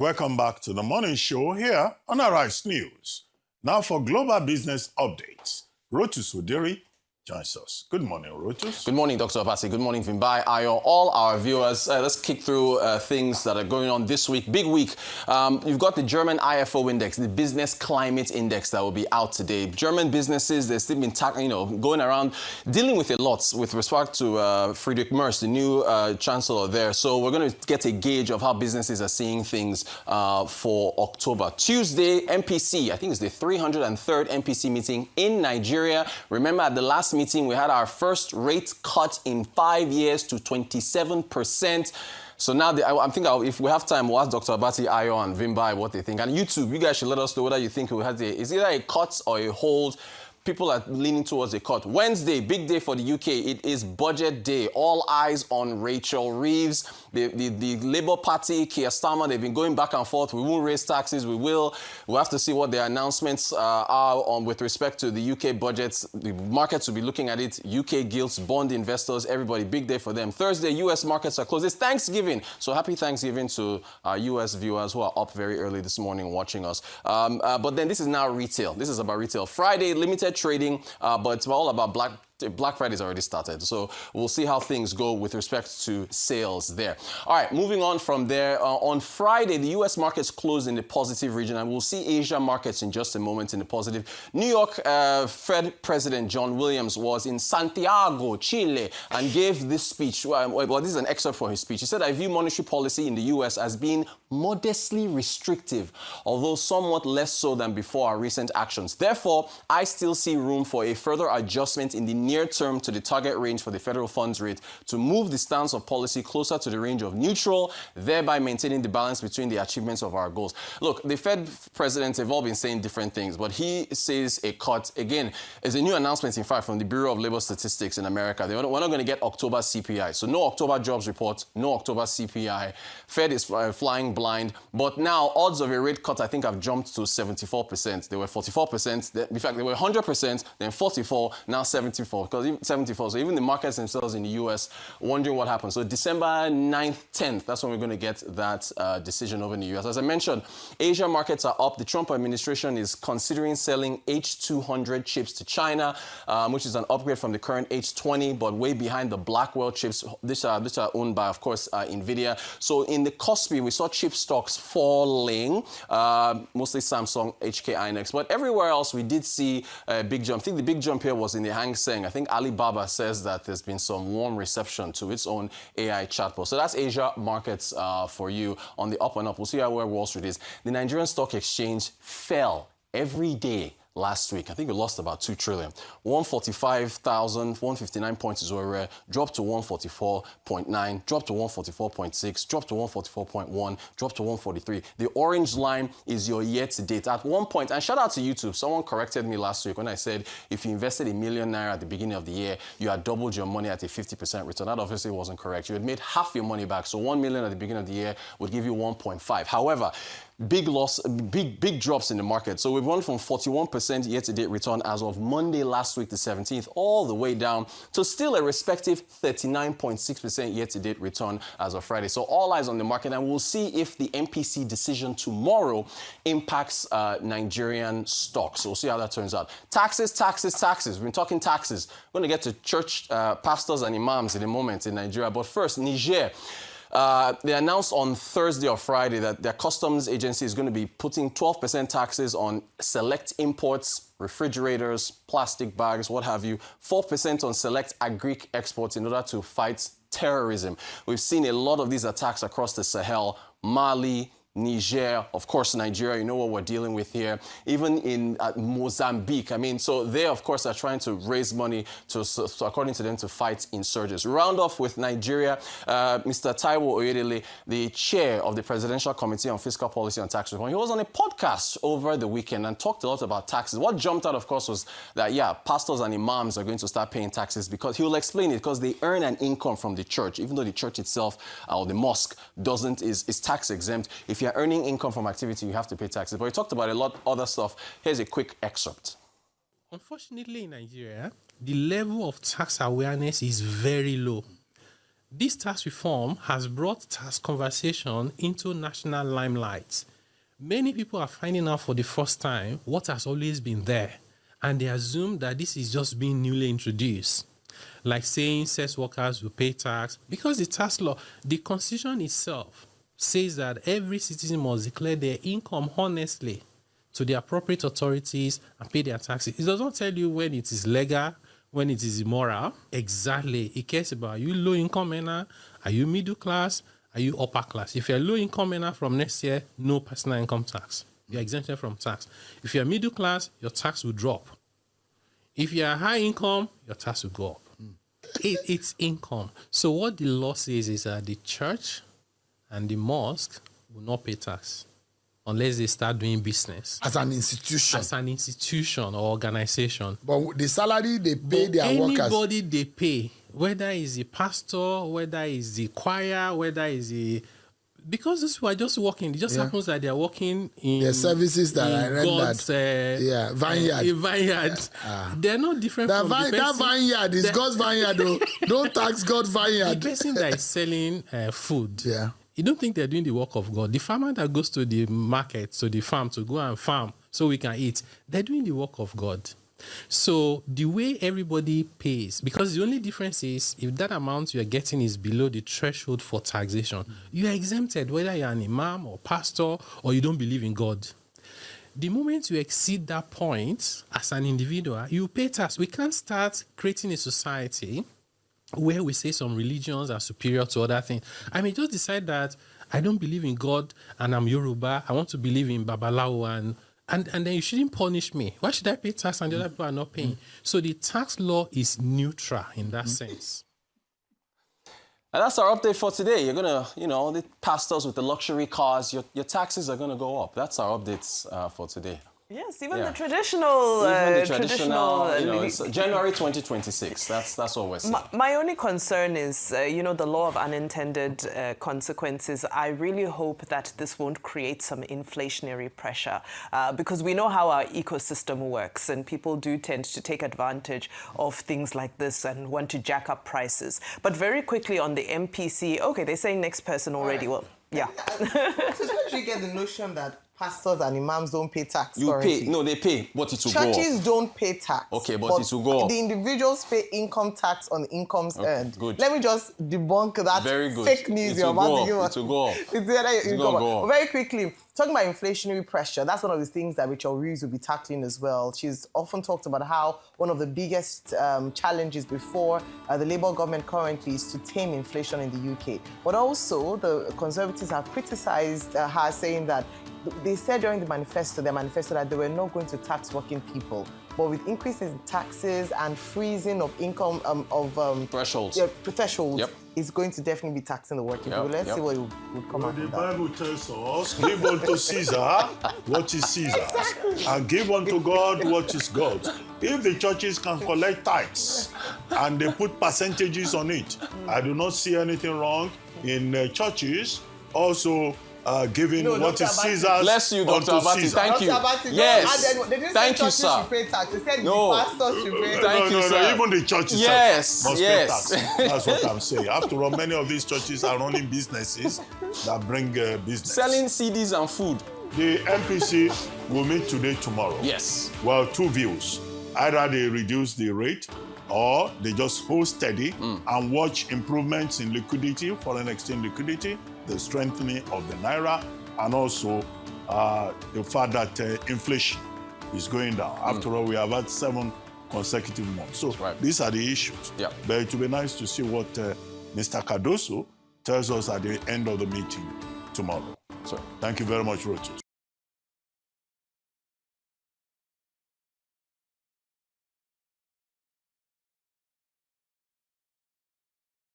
Welcome back to the morning show here on Arise News. Now for global business updates, Rotus Oddiri joins us. Good morning, Rotus. Good morning, Dr. Abasi. Good morning, Vimbai, Ayo, all our viewers. Let's kick through things that are going on this week. Big week. You've got the German IFO index, the Business Climate Index that will be out today. German businesses, they've still been going around dealing with a lot with respect to Friedrich Merz, the new chancellor there. So we're going to get a gauge of how businesses are seeing things for October. Tuesday, MPC, I think it's the 303rd MPC meeting in Nigeria. Remember, at the last meeting, we had our first rate cut in 5 years to 27%. So now, I think if we have time, we'll ask Dr. Abati, Ayo, and Vimbai what they think. And YouTube, you guys should let us know whether you think we had is either a cut or a hold. People are leaning towards a cut. Wednesday, big day for the UK. It is budget day. All eyes on Rachel Reeves. The Labour Party, Keir Starmer, they've been going back and forth. We won't raise taxes. We will. We'll have to see what their announcements are on with respect to the UK budgets. The markets will be looking at it. UK gilts, bond investors, everybody. Big day for them. Thursday, US markets are closed. It's Thanksgiving. So happy Thanksgiving to our US viewers who are up very early this morning watching us. But then this is now retail. This is about retail. Friday, limited trading, but it's all about Black Friday's already started, so we'll see how things go with respect to sales there. All right, moving on from there. On Friday, the U.S. markets closed in the positive region, and we'll see Asia markets in just a moment in the positive. New York Fed President John Williams was in Santiago, Chile, and gave this speech. Well, this is an excerpt from his speech. He said, "I view monetary policy in the U.S. as being modestly restrictive, although somewhat less so than before our recent actions. Therefore, I still see room for a further adjustment in the near term to the target range for the federal funds rate to move the stance of policy closer to the range of neutral, thereby maintaining the balance between the achievements of our goals." Look, the Fed presidents have all been saying different things, but he says a cut. Again, is a new announcement, in fact, from the Bureau of Labor Statistics in America. We're not going to get October CPI. So no October jobs report, no October CPI. Fed is flying blind. But now odds of a rate cut, I think, have jumped to 74%. They were 44%. In fact, they were 100%, then 44, now 74. Because 74, so even the markets themselves in the US wondering what happens. So December 9th, 10th, that's when we're going to get that decision over in the US. As I mentioned, Asia markets are up. The Trump administration is considering selling H200 chips to China, which is an upgrade from the current H20, but way behind the Blackwell chips. These are owned by, of course, NVIDIA. So in the Kospi, we saw chip stocks falling, mostly Samsung, HK Inex. But everywhere else, we did see a big jump. I think the big jump here was in the Hang Seng. I think Alibaba says that there's been some warm reception to its own AI chatbot. So that's Asia markets for you on the up and up. We'll see where Wall Street is. The Nigerian Stock Exchange fell every day last week. I think we lost about 2 trillion. 145,159 points is where we're dropped to 144.9, dropped to 144.6, dropped to 144.1, dropped to 143. The orange line is your year-to-date. At one point, and shout out to YouTube, someone corrected me last week when I said if you invested ₦1 million at the beginning of the year, you had doubled your money at a 50% return. That obviously wasn't correct. You had made half your money back. So 1 million at the beginning of the year would give you 1.5. However, big loss, big drops in the market. So we've gone from 41% year-to-date return as of Monday last week, the 17th, all the way down to still a respective 39.6% year-to-date return as of Friday. So all eyes on the market, and we'll see if the MPC decision tomorrow impacts Nigerian stocks. So we'll see how that turns out. Taxes. We've been talking taxes. We're going to get to church pastors and imams in a moment in Nigeria. But first, Niger. They announced on Thursday or Friday that their customs agency is going to be putting 12% taxes on select imports, refrigerators, plastic bags, what have you, 4% on select agric exports in order to fight terrorism. We've seen a lot of these attacks across the Sahel, Mali, Niger, of course, Nigeria, you know what we're dealing with here. Even in Mozambique, I mean, so they, of course, are trying to raise money to, according to them, to fight insurgents. Round off with Nigeria, Mr. Taiwo Oyedele, the chair of the Presidential Committee on Fiscal Policy and Tax Reform, he was on a podcast over the weekend and talked a lot about taxes. What jumped out, of course, was that, yeah, pastors and imams are going to start paying taxes because he will explain it because they earn an income from the church, even though the church itself or the mosque is tax exempt. If you're earning income from activity, you have to pay taxes. But we talked about a lot of other stuff. Here's a quick excerpt. Unfortunately, in Nigeria, the level of tax awareness is very low. This tax reform has brought tax conversation into national limelight. Many people are finding out for the first time what has always been there, and they assume that this is just being newly introduced. Like saying sex workers will pay tax, because the tax law, the Constitution itself says that every citizen must declare their income honestly to the appropriate authorities and pay their taxes. It does not tell you when it is legal, when it is immoral. Exactly. It cares about, are you low income earner? Are you middle class? Are you upper class? If you're low income earner from next year, no personal income tax. You're exempted from tax. If you're middle class, your tax will drop. If you're high income, your tax will go up. It's income. So what the law says is that the church and the mosque will not pay tax unless they start doing business. As an institution. As an institution or organization. But the salary they pay their workers. Anybody they pay, whether it's the pastor, whether it's the choir, whether it's the... Because these people are just working. It just happens that they're working in... The services that are rendered. God's, vineyard. Vineyard. They're not different from the person... That vineyard is God's vineyard, though. Don't tax God's vineyard. The person that is selling food... Yeah. You don't think they're doing the work of God. The farmer that goes to the market, to the farm, to go and farm so we can eat, they're doing the work of God. So the way everybody pays, because the only difference is if that amount you're getting is below the threshold for taxation, you are exempted, whether you're an imam or pastor or you don't believe in God. The moment you exceed that point as an individual, you pay tax. We can't start creating a society where we say some religions are superior to other things. I may just decide that I don't believe in God and I'm Yoruba. I want to believe in Babalawo and then you shouldn't punish me. Why should I pay tax and the other people are not paying? So the tax law is neutral in that sense. And that's our update for today. You're going to, the pastors with the luxury cars, your taxes are going to go up. That's our updates for today. Yes, even the traditional... it's January 2026. That's what we're saying. My only concern is, the law of unintended consequences. I really hope that this won't create some inflationary pressure because we know how our ecosystem works and people do tend to take advantage of things like this and want to jack up prices. But very quickly on the MPC, okay, they're saying next person already. Well, yeah. Especially you get the notion that pastors and imams don't pay tax. They pay, but it will go up. Churches don't pay tax. Okay, but it will go up. The individuals pay income tax on incomes earned. Good. Let me just debunk that fake news you're about to give us. It will go up. It's going to go up. Very quickly, talking about inflationary pressure, that's one of the things that Rachel Reeves will be tackling as well. She's often talked about how one of the biggest challenges before the Labour government currently is to tame inflation in the UK. But also, the Conservatives have criticised her, saying that they said during their manifesto that they were not going to tax working people. But with increases in taxes and freezing of income thresholds, it's going to definitely be taxing the working people. Let's see what will come out of that. The Bible tells us, give unto Caesar what is Caesar's, and give unto God what is God's. If the churches can collect tithes and they put percentages on it, I do not see anything wrong in churches also giving what is Caesar's. Bless you, Dr. Abati. Thank you. Yes. Thank you, sir. They said the pastors should pay tax. Thank you, sir. Even the churches must pay tax. That's what I'm saying. After all, many of these churches are running businesses that bring business. Selling CDs and food. The MPC will meet today, tomorrow. Yes. Well, two views. Either they reduce the rate or they just hold steady and watch improvements in liquidity, foreign exchange liquidity, the strengthening of the Naira, and also the fact that inflation is going down. After all, we have had 7 consecutive months. So these are the issues. Yeah. But it will be nice to see what Mr. Cardoso tells us at the end of the meeting tomorrow. So thank you very much, Rotus.